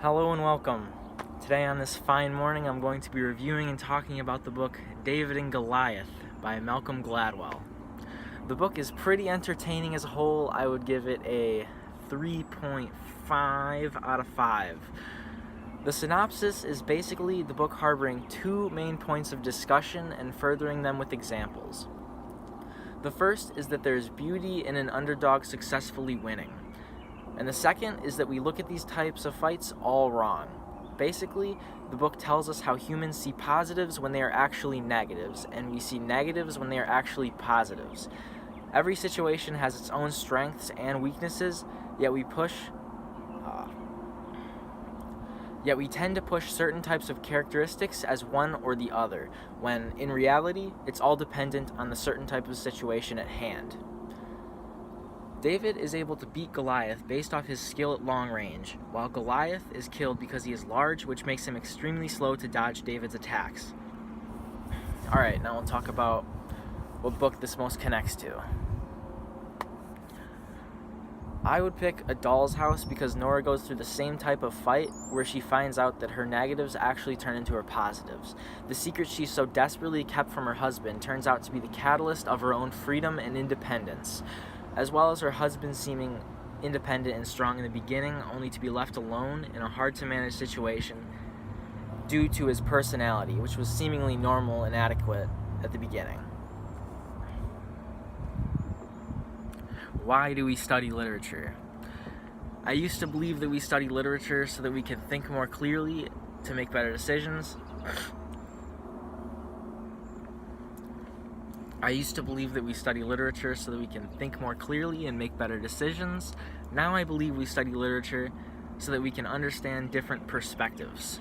Hello and welcome. Today on this fine morning I'm going to be reviewing and talking about the book David and Goliath by Malcolm Gladwell. The book is pretty entertaining as a whole. I would give it a 3.5 out of 5. The synopsis is basically the book harboring two main points of discussion and furthering them with examples. The first is that there is beauty in an underdog successfully winning. And the second is that we look at these types of fights all wrong. Basically, the book tells us how humans see positives when they are actually negatives, and we see negatives when they are actually positives. Every situation has its own strengths and weaknesses, yet we tend to push certain types of characteristics as one or the other, when in reality, it's all dependent on the certain type of situation at hand. David is able to beat Goliath based off his skill at long range, while Goliath is killed because he is large, which makes him extremely slow to dodge David's attacks. Alright, now we'll talk about what book this most connects to. I would pick A Doll's House because Nora goes through the same type of fight where she finds out that her negatives actually turn into her positives. The secret she so desperately kept from her husband turns out to be the catalyst of her own freedom and independence, as well as her husband seeming independent and strong in the beginning, only to be left alone in a hard-to-manage situation due to his personality, which was seemingly normal and adequate at the beginning. Why do we study literature? I used to believe that we study literature so that we can think more clearly to make better decisions. Now I believe we study literature so that we can understand different perspectives.